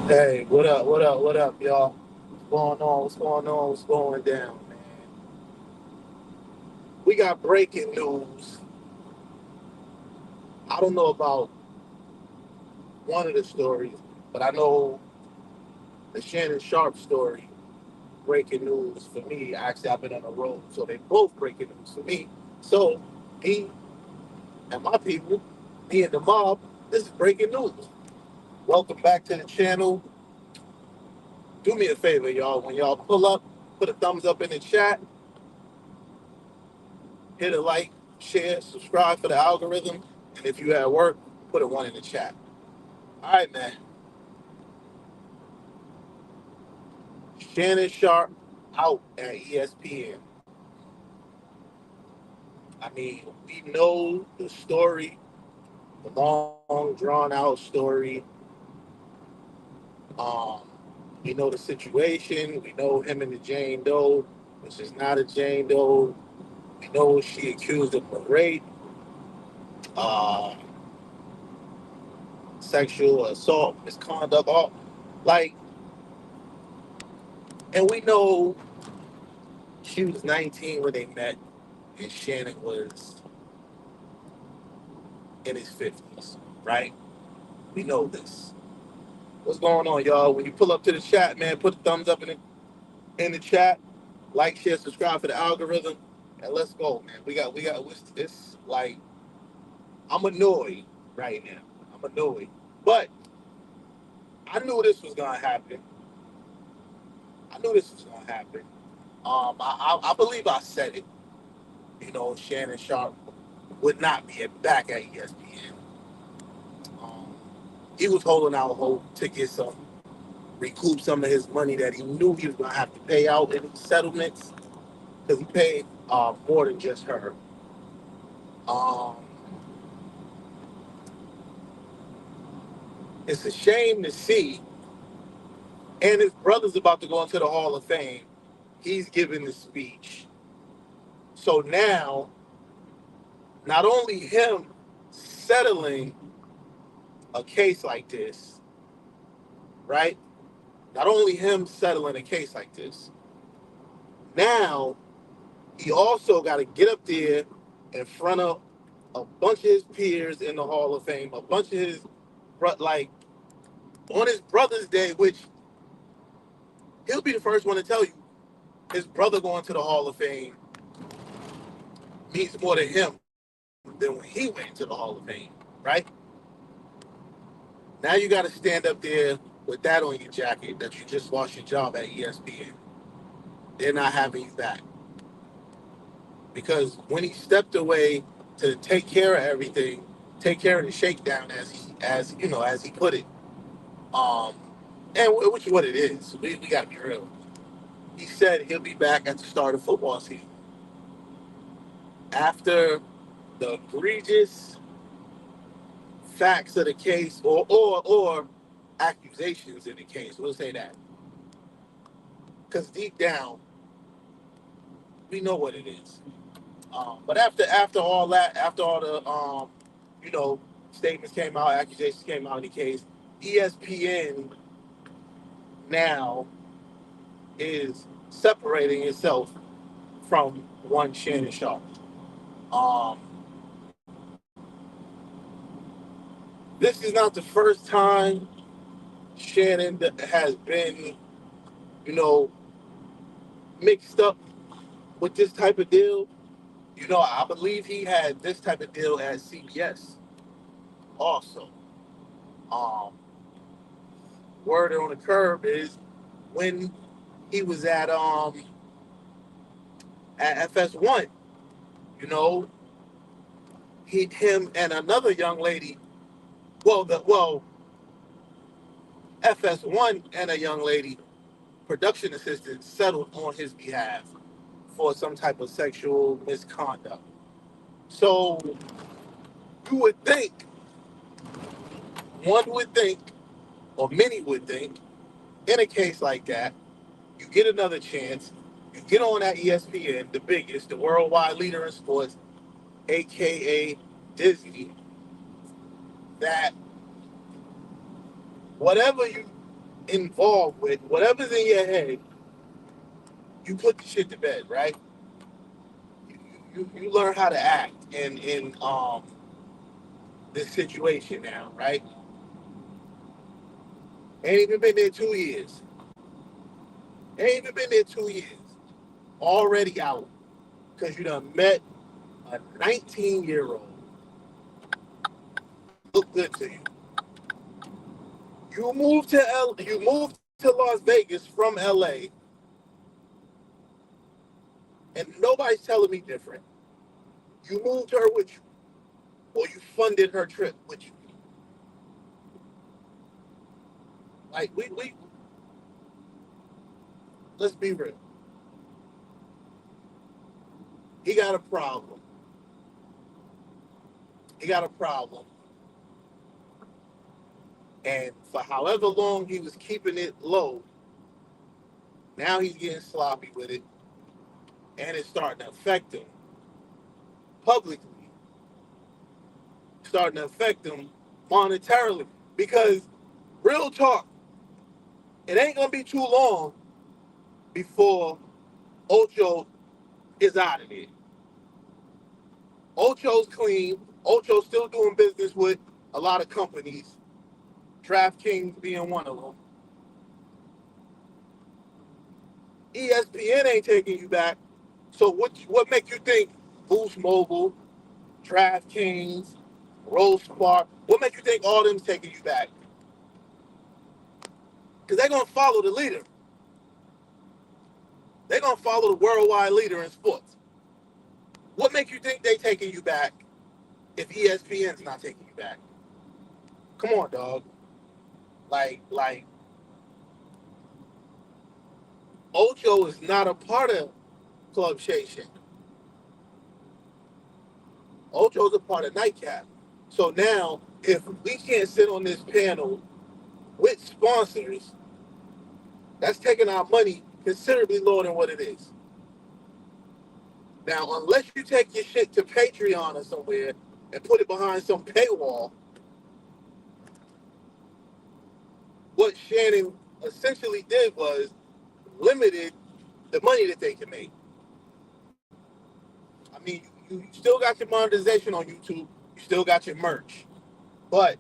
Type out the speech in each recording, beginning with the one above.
Hey, what up? What up? What up, y'all? What's going on? What's going on? What's going down, man? We got breaking news. I don't know about one of the stories, but I know the Shannon Sharpe story. Breaking news for me. Actually, I've been on the road, so they both breaking news for me. So, me and my people, me and the mob, this is breaking news. Welcome back to the channel. Do me a favor, y'all. When y'all pull up, put a thumbs up in the chat, hit a like, share, subscribe for the algorithm. And if you at work, put a one in the chat. All right, man. Shannon Sharpe out at ESPN. I mean, we know the story, the long, drawn out story. Um, we know the situation. We know him and the Jane Doe, which is not a Jane Doe. We know she accused him of rape, uh, sexual assault, misconduct, all like, and we know she was 19 when they met, and Shannon was in his 50s, right? We know this. What's going on, y'all? When you pull up to the chat, man, put a thumbs up in the chat, like, share, subscribe for the algorithm, and let's go, man. We got this. Like, I'm annoyed right now. I'm annoyed, but I knew this was gonna happen. I knew this was gonna happen. I believe I said it. You know, Shannon Sharp would not be back at ESPN. Um, he was holding out hope to get some recoup some of his money that he knew he was going to have to pay out in settlements because he paid more than just her. Um, it's a shame to see, and his brother's about to go into the Hall of Fame. He's giving the speech. So now, not only him settling a case like this, right? Not only him settling a case like this, now he also got to get up there in front of a bunch of his peers in the Hall of Fame, a bunch of his, like, on his brother's day, which he'll be the first one to tell you, his brother going to the Hall of Fame means more to him than when he went to the Hall of Fame, right? Now you got to stand up there with that on your jacket that you just lost your job at ESPN. They're not having you back. Because when he stepped away to take care of everything, take care of the shakedown, as he put it, um, and which is what it is. We got to be real. He said he'll be back at the start of football season after the egregious facts of the case, or accusations in the case. We'll say that because deep down we know what it is. But after all that, after all the you know statements came out, accusations came out in the case, ESPN now is separating itself from one Shannon Sharpe. Um, this is not the first time Shannon has been, you know, mixed up with this type of deal. You know, I believe he had this type of deal at CBS also. Um, Word on the curb is when he was at FS1, you know, him and another young lady. Well, FS1 and a young lady, production assistant, settled on his behalf for some type of sexual misconduct. So you would think, one would think, or many would think, in a case like that, you get another chance. You get on that ESPN, the biggest, the worldwide leader in sports, aka Disney, that whatever you involved with, whatever's in your head, you put the shit to bed, right? You learn how to act in this situation now, right? Ain't even been there 2 years. Ain't even been there 2 years. Already out because you done met a 19-year-old. Look good to you. You moved to Las Vegas from LA, and nobody's telling me different. You moved her with you, or you funded her trip with you. Like we let's be real. He got a problem. He got a problem. And for however long he was keeping it low, now he's getting sloppy with it, and it's starting to affect him publicly, starting to affect him monetarily. Because real talk, it ain't gonna be too long before Ocho is out of there. Ocho's clean. Ocho's still doing business with a lot of companies, DraftKings being one of them. ESPN ain't taking you back. So what makes you think Boost Mobile, DraftKings, Rose Spark, what makes you think all them's taking you back? Because they're gonna follow the leader. They're gonna follow the worldwide leader in sports. What makes you think they taking you back if ESPN's not taking you back? Come on, dog. Like Ocho is not a part of Club Station. Ocho's a part of Nightcap. So now, if we can't sit on this panel with sponsors, that's taking our money considerably lower than what it is. Now, unless you take your shit to Patreon or somewhere and put it behind some paywall, what Shannon essentially did was limited the money that they can make. I mean, you still got your monetization on YouTube, you still got your merch, but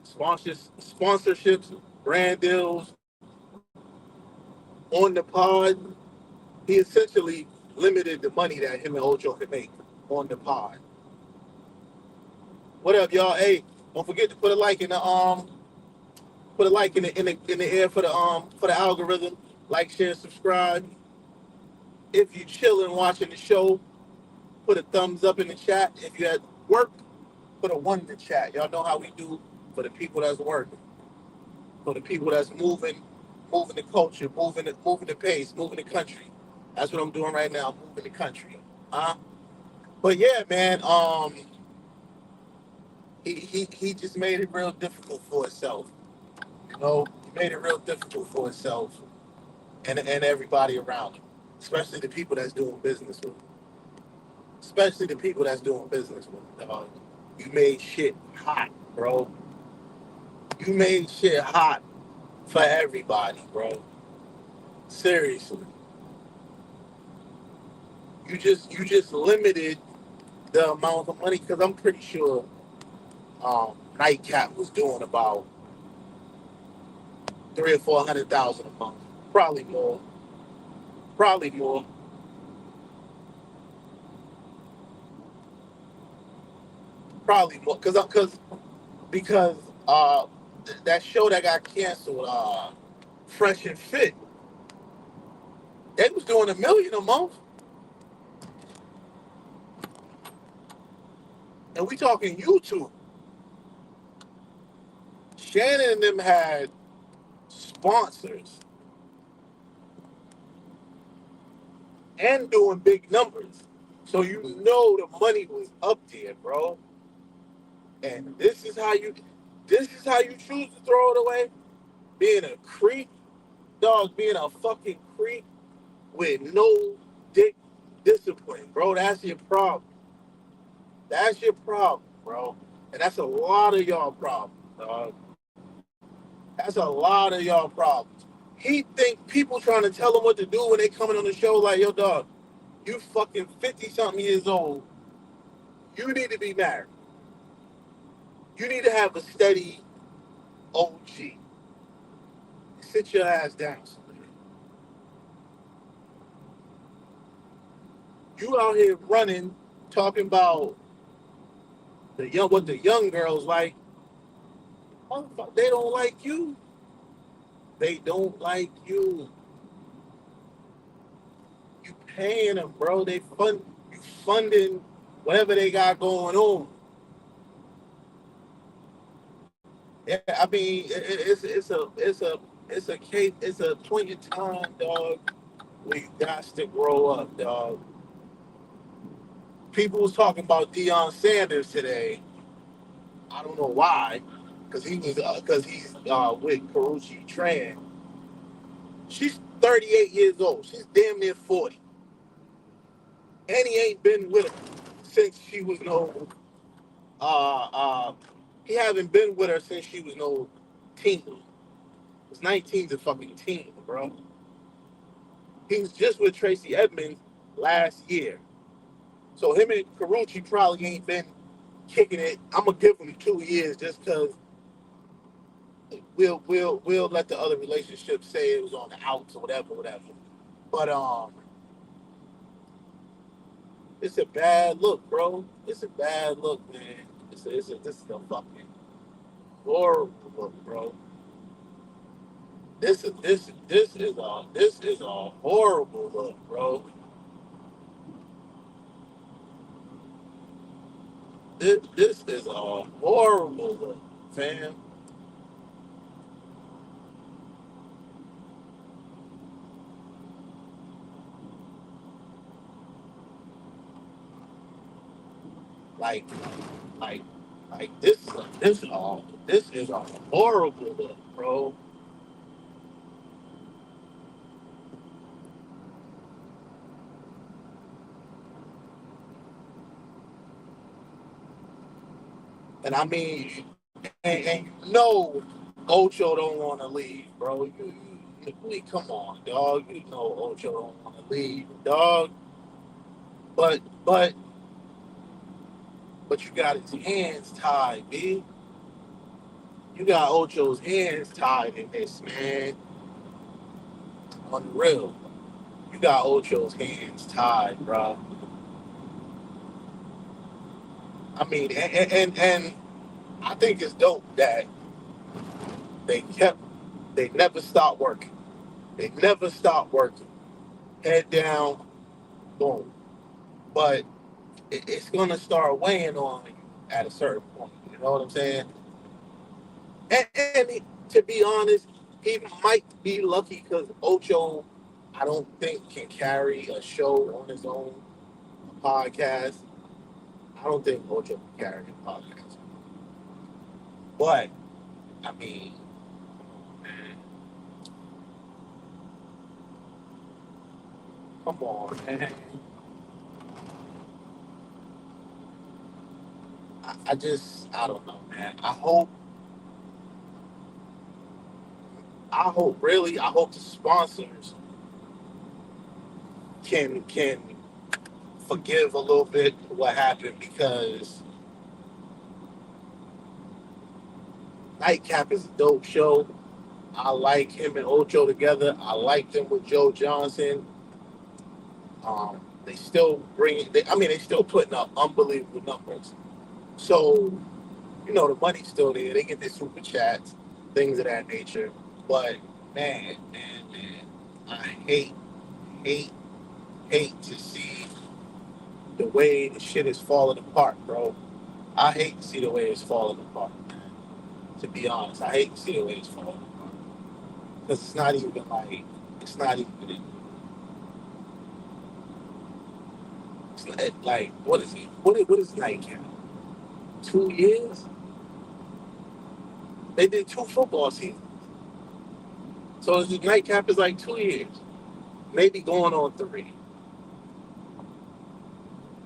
sponsorships, brand deals on the pod, he essentially limited the money that him and Ocho could make on the pod. What up, y'all? Hey, don't forget to put a like in the put a like in the air for the algorithm. Like, share, subscribe. If you chilling watching the show, put a thumbs up in the chat. If you at work, put a 1 in the chat. Y'all know how we do for the people that's working, for the people that's moving the culture, moving the pace, moving the country. That's what I'm doing right now, moving the country. But yeah, man, he just made it real difficult for himself. You know, he made it real difficult for himself and everybody around him, especially the people that's doing business with him. Especially the people that's doing business with him. You made shit hot, bro. You made shit hot for everybody, bro. Seriously. You just limited the amount of money because I'm pretty sure Nightcap was doing about 300,000 or 400,000 a month, probably more, probably more, probably more, because that show that got canceled, Fresh and Fit, they was doing $1 million a month, and we talking YouTube. Shannon and them had sponsors and doing big numbers. So you know the money was up there, bro. And this is how you choose to throw it away? Being a creep, dog, being a fucking creep with no dick discipline, bro. That's your problem. That's your problem, bro. And that's a lot of y'all problems, dog. That's a lot of y'all problems. He think people trying to tell him what to do when they coming on the show like, yo, dog, you fucking 50-something years old. You need to be married. You need to have a steady OG. Sit your ass down. You out here running, talking about what the young girls like. Motherfucker, they don't like you. They don't like you. You paying them, bro. You funding whatever they got going on. Yeah, I mean, it's a point in time, dog. We got to grow up, dog. People was talking about Deion Sanders today. I don't know why, because he's with Karuchi Tran. She's 38 years old. She's damn near 40, and he ain't been with her since she was no. Uh, uh, he haven't been with her since she was no teen. It's 19's a fucking teen, bro. He was just with Tracy Edmonds last year. So him and Karuchi probably ain't been kicking it. I'm gonna give him 2 years just because we'll let the other relationship say it was on the outs or whatever. But it's a bad look, bro. It's a bad look, man. This is a fucking horrible look, bro. This is a horrible look, bro. This is a horrible look, fam. Like, like, this is a horrible look, bro. And I mean, and you know, Ocho don't want to leave, bro. Come on, dog. You know Ocho don't want to leave, dog. But but but you got his hands tied, B. You got Ocho's hands tied in this, man. Unreal. You got Ocho's hands tied, bro. I mean, and I think it's dope that they kept, they never stopped working. They never stopped working. Head down, boom. But it's gonna start weighing on you at a certain point. You know what I'm saying? To be honest, he might be lucky because Ocho, I don't think can carry a show on his own, a podcast. I don't think Ocho can carry a podcast. But I mean, man, come on, man. I don't know, man. I hope the sponsors can forgive a little bit what happened because Nightcap is a dope show. I like him and Ocho together. I like them with Joe Johnson. They still they still putting up unbelievable numbers. So, the money's still there. They get their super chats, things of that nature. But man, I hate, hate to see the way the shit is falling apart, bro. I hate to see the way it's falling apart, man. To be honest, I hate to see the way it's falling apart. Because it's not even, like, what is it? What is Nightcap? 2 years? They did two football seasons. So the Nightcap is like 2 years. Maybe going on three.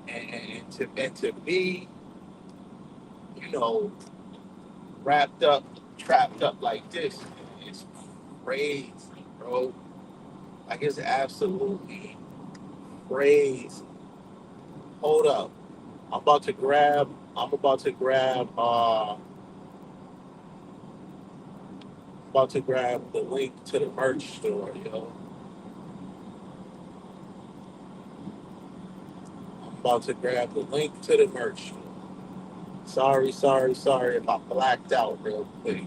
And to be, you know, wrapped up, trapped up like this, It's crazy, bro. Like, it's absolutely crazy. Hold up. I'm about to grab. I'm about to grab. About to grab the link to the merch store, yo. I'm about to grab the link to the merch store. Sorry if I blacked out real quick.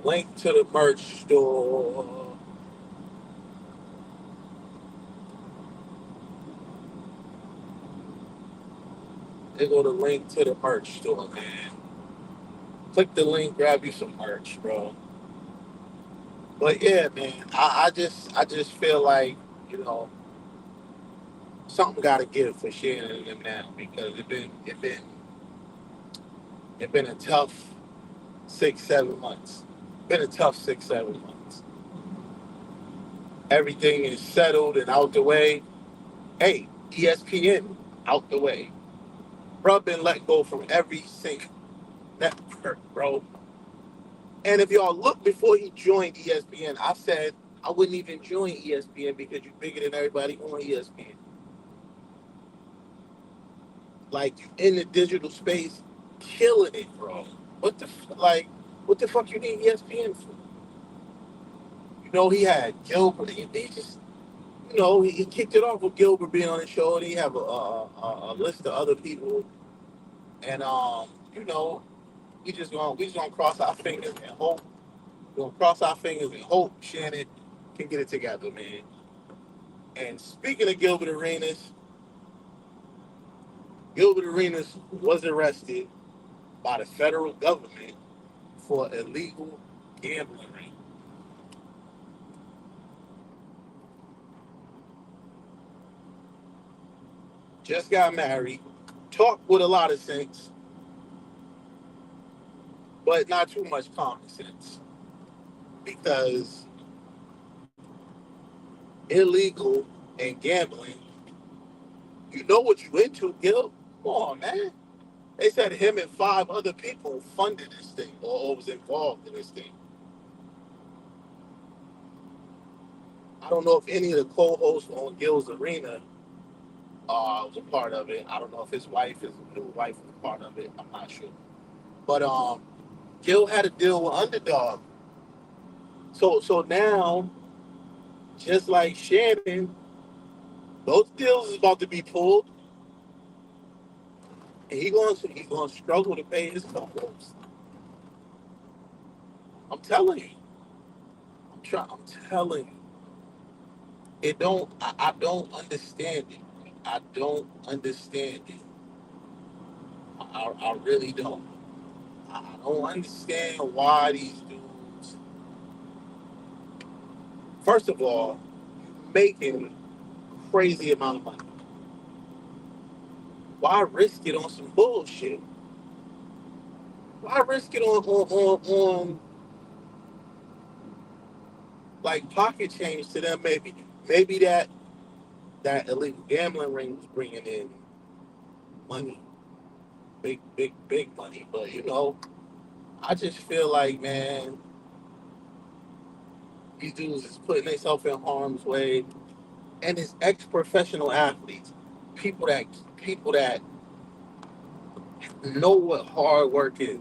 Link to the merch store. They go to link to the merch store, man. Click the link, grab you some merch, bro. But yeah, man, I just feel like, you know, something gotta give for Shannon and them now because it been a tough 6, 7 months. Been a tough 6, 7 months. Everything is settled and out the way. Hey, ESPN out the way. Bro been let go from every single network, bro. And if y'all look before he joined ESPN, I said I wouldn't even join ESPN because you're bigger than everybody on ESPN. Like, you in the digital space, killing it, bro. Like, what the fuck you need ESPN for? You know, he had Gilbert. He just, he kicked it off with Gilbert being on the show, and he have a list of other people, and we just gonna cross our fingers and hope. We're gonna cross our fingers and hope Shannon can get it together, man. And speaking of Gilbert Arenas was arrested by the federal government for illegal gambling. Just got married, talked with a lot of sense, but not too much common sense because illegal and gambling, you know what you into, Gil? Come on, man. They said him and 5 other people funded this thing or was involved in this thing. I don't know if any of the co-hosts on Gil's Arena was a part of it. I don't know if his new wife was a part of it. I'm not sure. But Gil had a deal with Underdog. So now, just like Shannon, those deals is about to be pulled, and he gonna struggle to pay his co-hosts. I'm telling you. I'm telling you. It don't. I don't understand it. I don't understand it. I really don't. I don't understand why these dudes. First of all, making crazy amount of money. Why risk it on some bullshit? Why risk it on like pocket change to them? Maybe that illegal gambling ring was bringing in money, big money. But I just feel like, man, these dudes is putting themselves in harm's way, and it's ex-professional athletes, people that know what hard work is.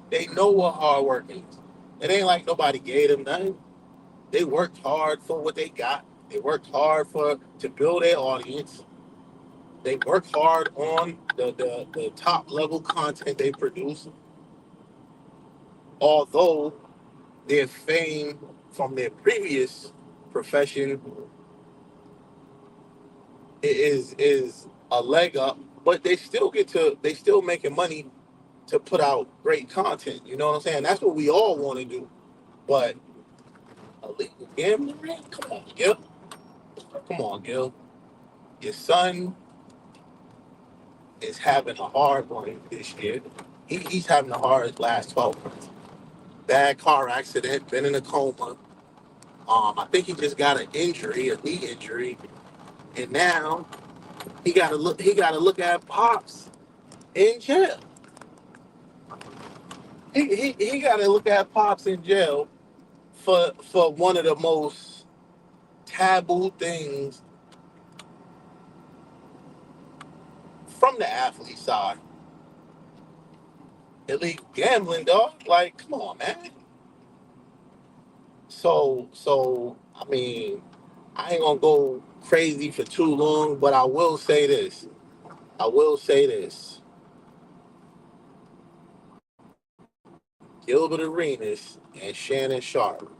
They know what hard work is. It ain't like nobody gave them nothing. They worked hard for what they got. They worked hard to build their audience. They worked hard on the top level content they produce. Although their fame from their previous profession is a leg up, but they still making money to put out great content. You know what I'm saying? That's what we all want to do. But illegal gambling, man? Come on, Gil. Come on, Gil. Your son is having a hard one this year. He's having a hard last 12 months. Bad car accident, been in a coma. I think he just got an injury, a knee injury, and now he got to look. He got to look at pops in jail. He got to look at Pops in jail for one of the most taboo things from the athlete side. Illegal gambling, dog. Like, come on, man. So I mean, I ain't gonna go crazy for too long, but I will say this. I will say this. Gilbert Arenas and Shannon Sharpe,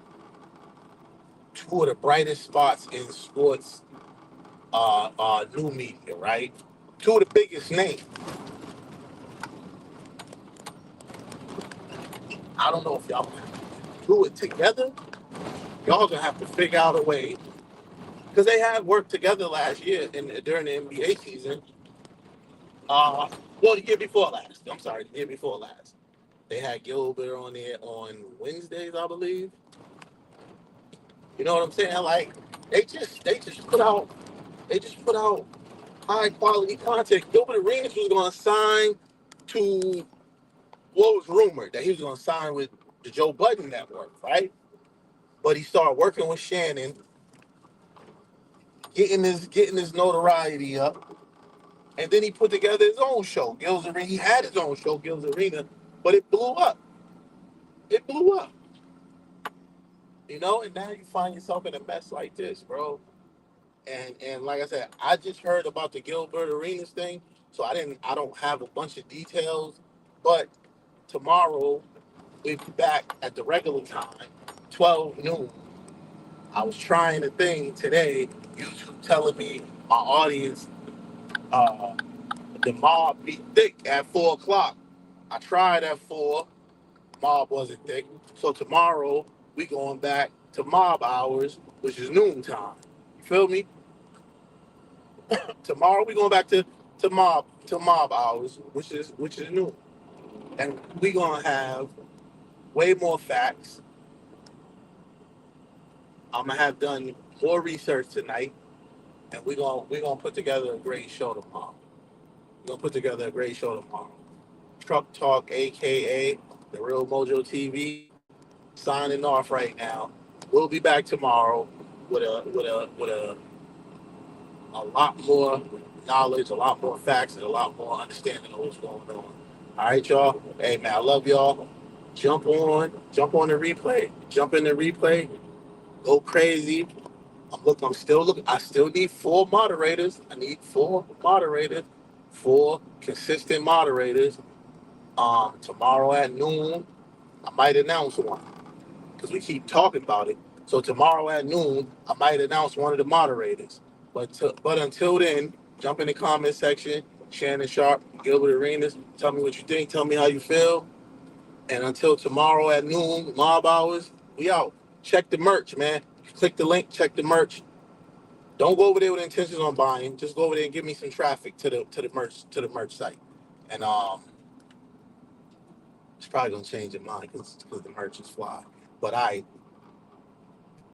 two of the brightest spots in sports new media, right? Two of the biggest names. I don't know if y'all do it together. Y'all gonna have to figure out a way because they had worked together last year during the NBA season. Well, the year before last. I'm sorry, the year before last. They had Gilbert on there on Wednesdays, I believe. You know what I'm saying? Like they just put out high quality content. Gilbert Arenas was gonna sign to what was rumored that he was gonna sign with the Joe Budden network, right? But he started working with Shannon, getting his notoriety up, and then he put together his own show, Gil's Arena. He had his own show, Gil's Arena, but it blew up. It blew up, you know. And now you find yourself in a mess like this, bro. And like I said, I just heard about the Gilbert Arenas thing, so I don't have a bunch of details. But tomorrow we'll be back at the regular time, 12 noon. I was trying a thing today, YouTube telling me my audience, uh, the mob be thick at 4 o'clock. I tried at 4, mob wasn't thick. So tomorrow we going back to mob hours, which is noon time. You feel me? Tomorrow we going back to mob hours, which is noon. And we gonna have way more facts. I'm gonna have done more research tonight, and we gonna put together a great show tomorrow. We're gonna put together a great show tomorrow. Truck Talk, aka the Real Mojo TV, signing off right now. We'll be back tomorrow with a lot more knowledge, a lot more facts, and a lot more understanding of what's going on. All right, y'all. Hey man, I love y'all. Jump on the replay. Jump in the replay. Go crazy. I'm still looking. I still need 4 moderators. I need 4 moderators, 4 consistent moderators. Tomorrow at noon, I might announce one because we keep talking about it. So tomorrow at noon, I might announce one of the moderators. But until then, jump in the comment section. Shannon Sharpe, Gilbert Arenas. Tell me what you think. Tell me how you feel. And until tomorrow at noon, mob hours, we out. Check the merch, man. Click the link. Check the merch. Don't go over there with intentions on buying. Just go over there and give me some traffic to the merch site. And it's probably gonna change your mind because the merch is fly. But I